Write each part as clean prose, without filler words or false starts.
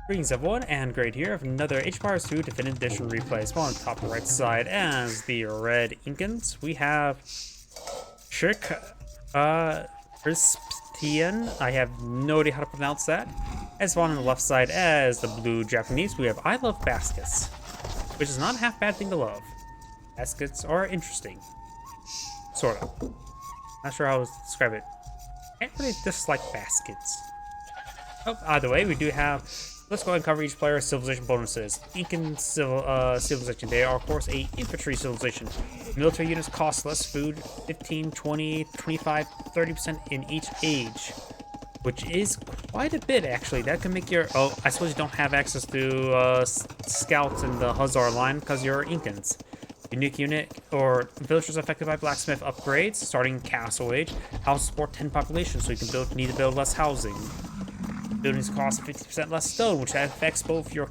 Greetings everyone, and Great here of another HPR 2 Definitive Edition replay. So on the top right side as the red Incans, we have shRk-pspdTN. I have no idea how to pronounce that. As well on the left side as the blue Japanese, we have ilovebaskets, which is not a half bad thing to love. Baskets are interesting. Sort of. Not sure how to describe it. Can't really dislike baskets. Oh, either way, we do have. Let's go ahead and cover each player's civilization bonuses. Incan civilization. They are, of course, a infantry civilization. Military units cost less food, 15, 20, 25, 30% in each age. Which is quite a bit, actually. That can make your... Oh, I suppose you don't have access to scouts in the Hussar line because you're Incans. Unique unit or villagers affected by blacksmith upgrades starting castle age. House support 10 population, so you can need to build less housing. Buildings cost 50% less stone, which affects both your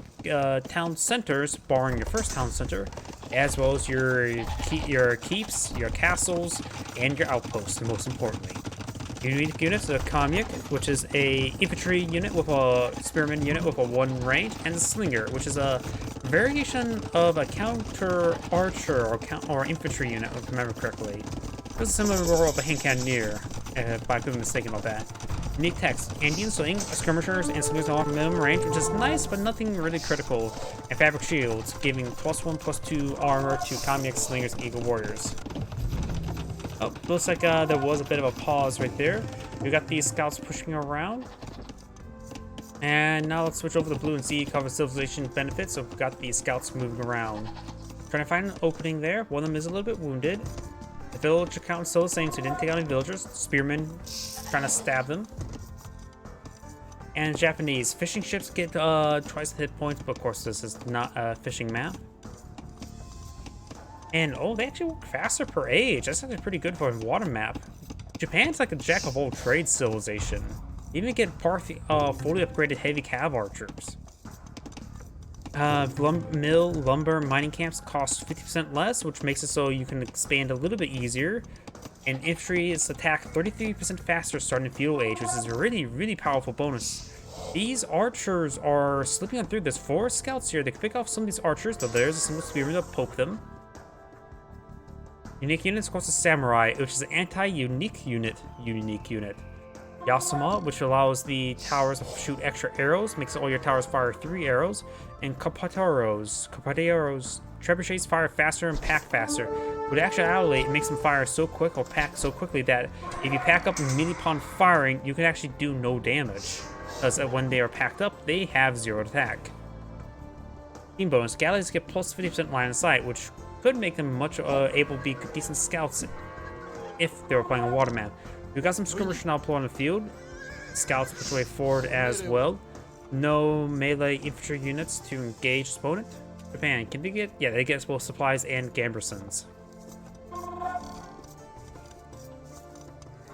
town centers, barring your first town center, as well as your keeps, your castles, and your outposts, and most importantly. Unique units, the Kamyuk, which is a infantry unit with a spearman unit with a 1 range, and the Slinger, which is a variation of a counter archer or infantry unit, if I remember correctly. It was a similar role of a hand cannoneer, if I could be mistaken about that. Unique text: Andean sling, skirmishers, and slingers on minimum range, which is nice, but nothing really critical. And fabric shields, giving +1/+2 armor to Kamyuk slingers and eagle warriors. Oh, looks like there was a bit of a pause right there. We got these scouts pushing around. And now let's switch over to blue and see cover civilization benefits. So we've got these scouts moving around. Trying to find an opening there. One of them is a little bit wounded. The village account is still the same, so he didn't take out any villagers. Spearmen trying to stab them. And Japanese fishing ships get twice the hit points, but of course this is not a fishing map. And oh, they actually work faster per age. That's actually pretty good for a water map. Japan's like a jack of all trades civilization. You even get fully upgraded heavy cav archers. Lumber mining camps cost 50% less, which makes it so you can expand a little bit easier. And infantry is attacked 33% faster starting in feudal age, which is a really powerful bonus. These archers are slipping on through. There's 4 scouts here. They can pick off some of these archers, though there's a single spearman to poke them. Unique units, of course, the samurai, which is an anti-unique unit. Yasuma, which allows the towers to shoot extra arrows, makes all your towers fire 3 arrows. And Capateros, trebuchets fire faster and pack faster. With actuality, it makes them fire so quick or pack so quickly that if you pack up immediately upon firing, you can actually do no damage. Because when they are packed up, they have 0 attack. Team bonus, galleys get plus 50% line of sight, which could make them much able to be decent scouts if they were playing a water map. We've got some skirmishers now pulled on the field. Scouts push way forward as well. No melee infantry units to engage this opponent. Japan, can they get? Yeah, they get both supplies and gambersons.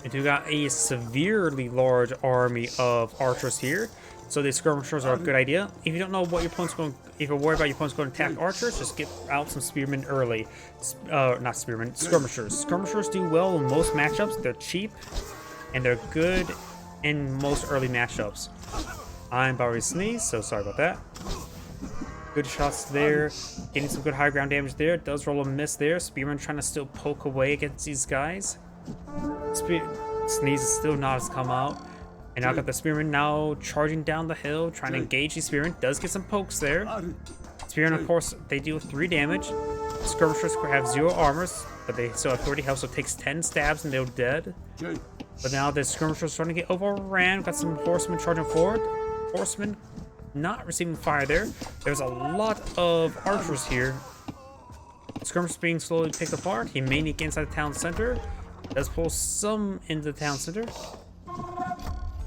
And we got a severely large army of archers here. So the skirmishers are a good idea. If you don't know what your opponent's going, if you're worried about your opponent's going to attack archers, just get out some spearmen early. Not spearmen, skirmishers. Skirmishers do well in most matchups. They're cheap, and they're good in most early matchups. I'm about to sneeze, so sorry about that. Good shots there. Getting some good high ground damage there. Does roll a miss there. Spearman trying to still poke away against these guys. Sneeze is still not has come out. And now got the spearman now charging down the hill, trying to engage the spearman. Does get some pokes there. Spearman, of course, they deal 3 damage. Skirmishers have 0 armors, but they still have 30 health, so it takes 10 stabs and they're dead. But now the skirmishers are starting to get overran. Got some horsemen charging forward. Horsemen not receiving fire there. There's a lot of archers here. Skirmishers being slowly picked apart. He may need inside the town center. Does pull some into the town center.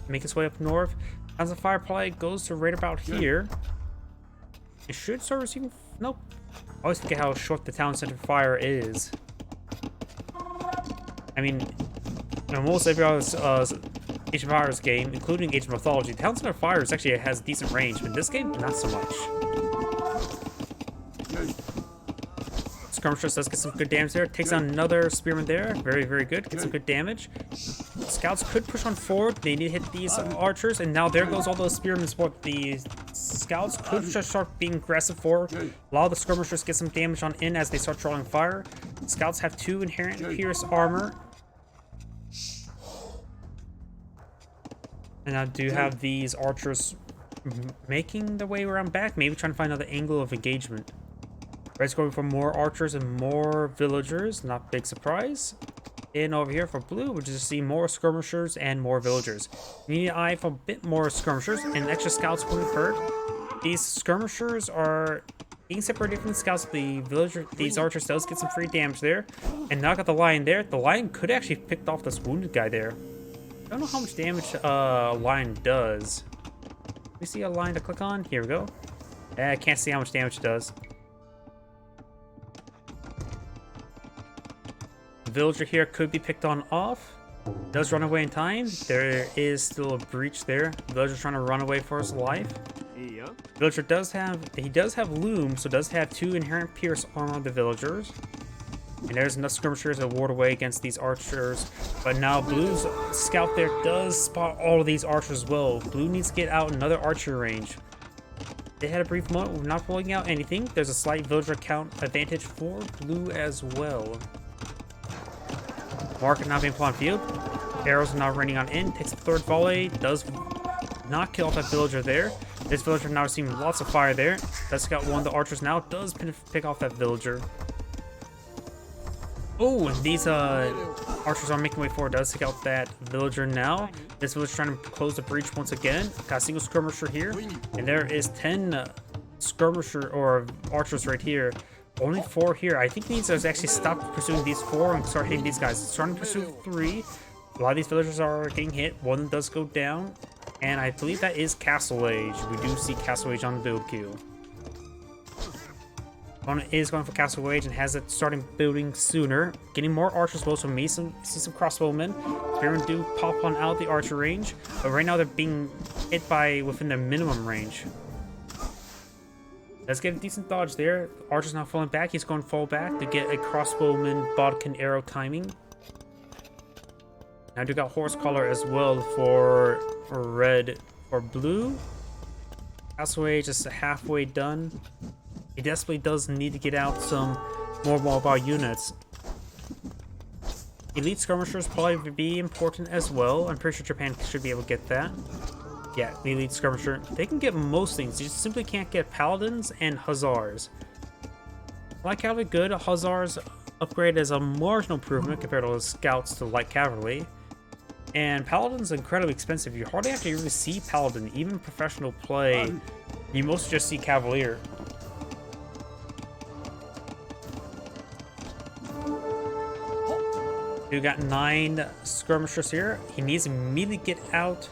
Make its way up north. As the fire probably goes to right about here. It should start receiving. Nope. I always forget how short the town center fire is. I mean, in almost every other Age of Empires game, including Age of Mythology, town center fire actually has decent range, but in this game, not so much. Skirmishers does get some good damage there. Takes on another spearman there. Very good. Gets some good damage. Scouts could push on forward. They need to hit these archers, and now there goes all those spearmen support. The scouts could just start being aggressive forward. A lot of the skirmishers get some damage on in as they start drawing fire. Scouts have 2 inherent pierce armor. And I do have these archers making their way around back, maybe trying to find another angle of engagement. Red's going for more archers and more villagers, not big surprise. And over here for blue, we just see more skirmishers and more villagers. We need an eye for a bit more skirmishers and extra scouts when hurt. These skirmishers are being separated from the scouts. These archers does get some free damage there. And now got the lion there. The lion could actually have picked off this wounded guy there. I don't know how much damage a lion does. We see a lion to click on. Here we go. I can't see how much damage it does. The villager here could be picked on off. Does run away in time. There is still a breach there. The villager trying to run away for his life. Yeah. Villager does have loom, so does have 2 inherent pierce armor on the villagers. And there's enough skirmishers to ward away against these archers. But now Blue's scout there does spot all of these archers as well. Blue needs to get out another archer range. They had a brief moment of not pulling out anything. There's a slight villager count advantage for Blue as well. Market not being put on field. Arrows are now raining on in. Takes the 3rd volley. Does not kill off that villager there. This villager now receiving lots of fire there. Does scout one of the archers now. Does pick off that villager. Oh, and these archers are making way forward. Does take out that villager now. This villager trying to close the breach once again. Got a single skirmisher here. And there is 10 skirmisher or archers right here. Only 4 here. I think he needs to actually stop pursuing these 4 and start hitting these guys. Starting to pursue 3. A lot of these villagers are getting hit. One of them does go down. And I believe that is Castle Age. We do see Castle Age on the build queue. Opponent is going for Castle Age and has it starting building sooner. Getting more archers well, so we see some crossbowmen. Spearmen do pop on out the archer range. But right now they're being hit by within their minimum range. Let's get a decent dodge there. Archer's now falling back. He's going to fall back to get a crossbowman bodkin arrow timing. Now I do got horse collar as well for red or blue. Castle Age is halfway done. He desperately does need to get out some more mobile units. Elite skirmishers probably be important as well. I'm pretty sure Japan should be able to get that. Yeah, the elite skirmisher. They can get most things. You just simply can't get paladins and hussars. Light cavalry good. Hussars upgrade as a marginal improvement compared to the scouts to light cavalry. And paladin's incredibly expensive. You hardly actually really see paladin. Even professional play, you mostly just see cavalier. We got 9 skirmishers here. He needs to immediately get out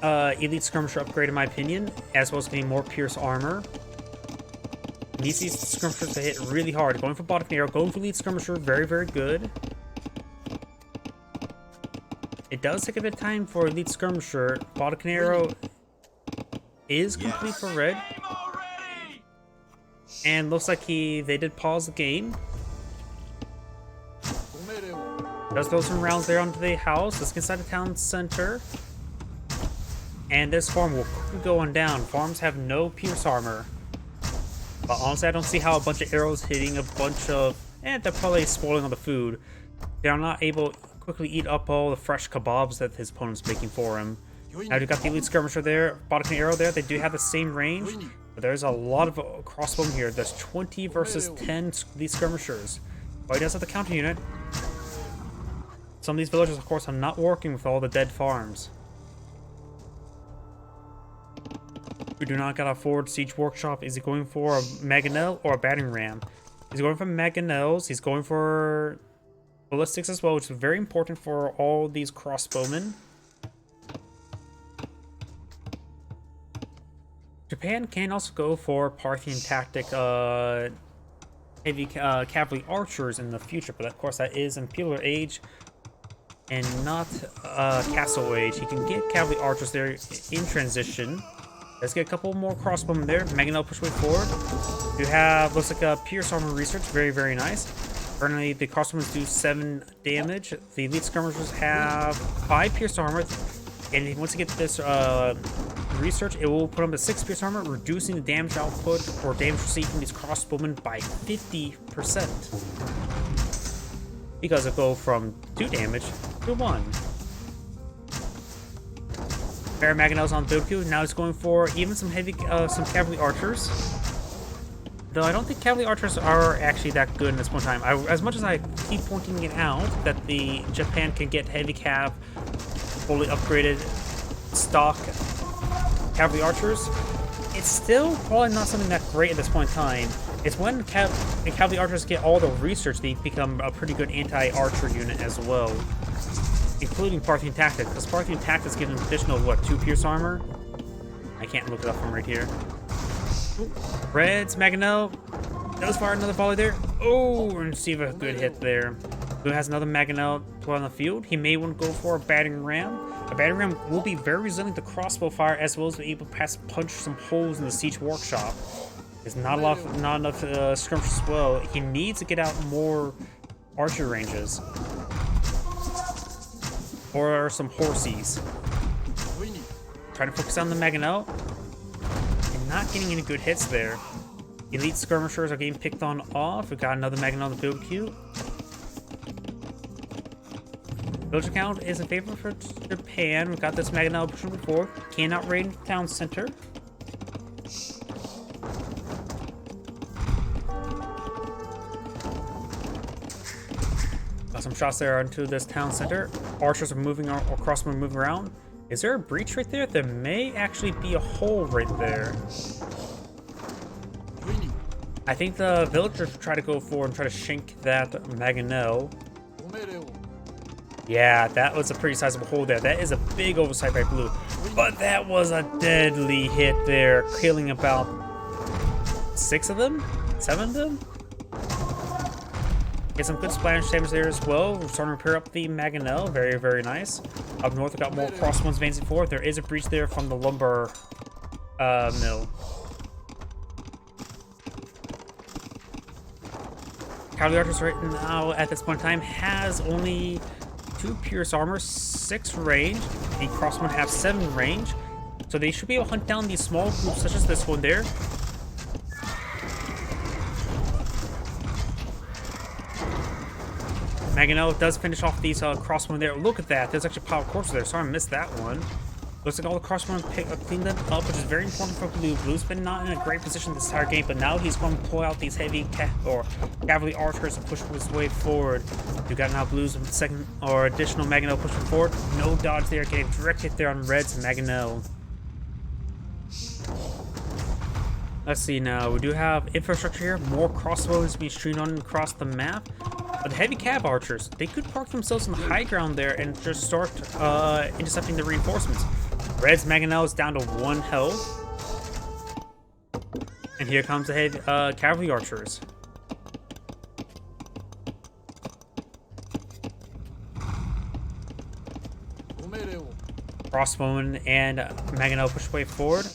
elite skirmisher upgrade, in my opinion, as well as getting more pierce armor. He needs these skirmishers to hit really hard. Going for bodkin arrow, going for elite skirmisher, very, very good. It does take a bit of time for elite skirmisher. Bodkin arrow is complete for red. And looks like they did pause the game. Does throw some rounds there onto the house. Let's get inside the town center. And this farm will quickly go on down. Farms have no pierce armor. But honestly, I don't see how a bunch of arrows hitting a bunch of... they're probably spoiling all the food. They are not able to quickly eat up all the fresh kebabs that his opponent's making for him. Now we've got the elite skirmisher there. Bodkin arrow there. They do have the same range. But there's a lot of crossbowmen here. There's 20 versus 10 elite skirmishers. But he does have the counter unit. Some of these villagers, of course, are not working with all the dead farms. We do not got a forward siege workshop. Is he going for a mangonel or a battering ram? He's going for mangonels. He's going for ballistics as well, which is very important for all these crossbowmen. Japan can also go for Parthian tactic heavy cavalry archers in the future, but of course that is Imperial Age and not Castle Age. You can get cavalry archers there in transition. Let's get a couple more crossbowmen there. Mangonel push way forward. You have, looks like a pierce armor research. Very, very nice. Currently, the crossbows do 7 damage. The elite skirmishers have 5 pierced armor, and once you get this research, it will put them to 6 pierced armor, reducing the damage output or damage received from these crossbowmen by 50%. Because it go from 2 damage to 1. Fair Mangonels on build queue. Now it's going for even some heavy, some cavalry archers. Though I don't think cavalry archers are actually that good in this point in time. As much as I keep pointing it out that the Japan can get heavy cav, fully upgraded stock cavalry archers, it's still probably not something that great at this point in time. It's when cavalry archers get all the research, they become a pretty good anti-archer unit as well, including Parthian Tactics, because Parthian Tactics give an additional, what, 2 pierce armor? I can't look it up from right here. Reds, Mangonel does fire another volley there. Oh, and receive a good hit there. Blue has another Mangonel put on the field. He may want to go for a battering ram. A battering ram will be very resilient to crossbow fire, as well as be able to punch some holes in the siege workshop. There's not enough skirmishers as well. He needs to get out more archer ranges. Or some horsies. Trying to focus on the Mangonel. Not getting any good hits there. Elite skirmishers are getting picked on off. We've got another Mangonel on the build queue. Villager count is in favor for Japan. We've got this Mangonel pushing before. Cannot raid town center. Got some shots there into this town center. Archers are moving or crossmen moving around. Is there a breach right there? There may actually be a hole right there. I think the villagers try to go forward and try to shank that Mangonel. Yeah, that was a pretty sizable hole there. That is a big oversight by Blue. But that was a deadly hit there, killing about 6 of them? 7 of them? Get some good splash damage there as well. We're starting to repair up the Mangonel. Very, very nice. Up north, we've got more crossbows advancing forward. There is a breach there from the lumber mill. Cavalry archers right now at this point in time has only 2 pierce armor, 6 range. The crossbow have 7 range. So they should be able to hunt down these small groups such as this one there. Mangonel does finish off these crossbowmen there. Look at that. There's actually a pile of corpses there. Sorry I missed that one. Looks like all the crossbowmen cleaned them up, which is very important for Blue. Blue's been not in a great position this entire game, but now he's going to pull out these heavy cavalry archers and push his way forward. You got now Blue's second or additional Mangonel pushing forward. No dodge there. Getting a direct hit there on Red's Mangonel. Let's see now. We do have infrastructure here. More crossbows being streamed on across the map. But the heavy cav archers, they could park themselves on the high ground there and just start intercepting the reinforcements. Red's Mangonel is down to 1 health. And here comes the heavy cavalry archers. Crossbowman and Mangonel push way forward.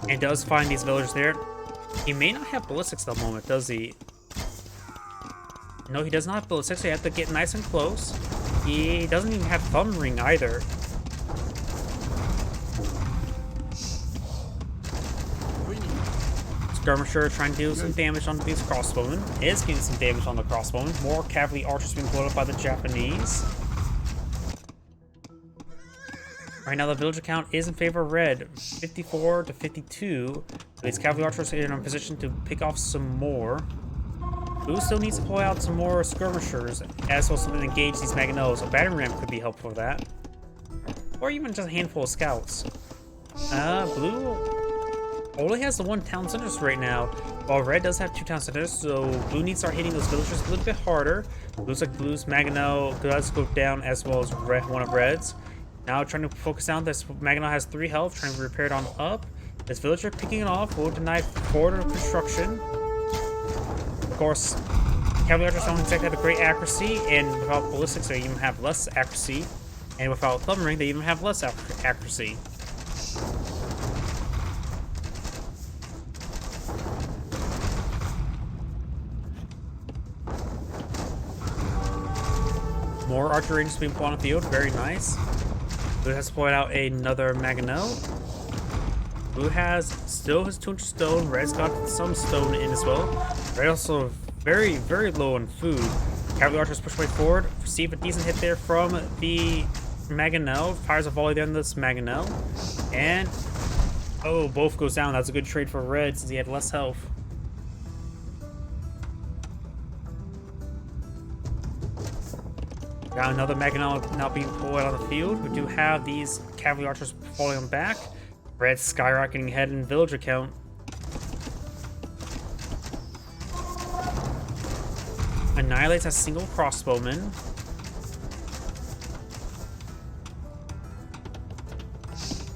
And does find these villagers there. He may not have ballistics at the moment, does he? No, he does not have ballistics, so you have to get nice and close. He doesn't even have thumb ring either. Skirmisher trying to do some damage on these crossbowmen. Is getting some damage on the crossbowmen. More cavalry archers being blown up by the Japanese. Right now, the villager count is in favor of Red, 54 to 52. These cavalry archers are in a position to pick off some more. Blue still needs to pull out some more skirmishers, as well as to engage these Mangonels. A battering ram could be helpful for that. Or even just a handful of scouts. Blue only has the 1 town center right now, while Red does have 2 town centers, so Blue needs to start hitting those villagers a little bit harder. Looks like Blue's Mangonel does go down, as well as one of Red's. Now trying to focus down. This Mangonel has 3 health, trying to repair it on up. This villager picking it off will deny forward construction. Of course, cavalry archers don't exactly have a great accuracy, and without ballistics they even have less accuracy. And without thumb ring they even have less accuracy. more archer ranges being put on the field. Very nice. Blue has deployed out another Maginot. Blue has still his 200 stone. Red's got some stone in as well. Red also very, very low on food. Cavalry archers push way forward. Receive a decent hit there from the Maginot. Fires a volley there on this Maginot. And, oh, both goes down. That's a good trade for Red since he had less health. Got another Maginot now being pulled out of the field. We do have these cavalry archers falling on back. Red skyrocketing ahead in villager count. Annihilates a single crossbowman.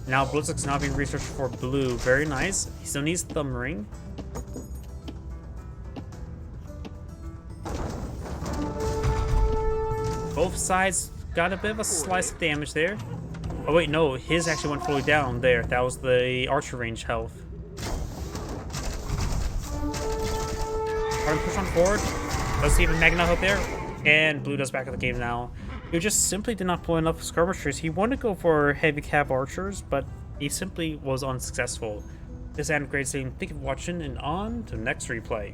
Now Blitzkrieg's not being researched for blue. Very nice. He still needs thumb ring. Both sides got a bit of a slice of damage there. Oh wait, no, his actually went fully down there. That was the archer range health. Push on forward. Let's see if Maginot out there. And blue does back of the game now. He just simply did not pull enough skirmishers. He wanted to go for heavy cav archers, but he simply was unsuccessful. This is Adam Great saying thank you for watching, and on to the next replay.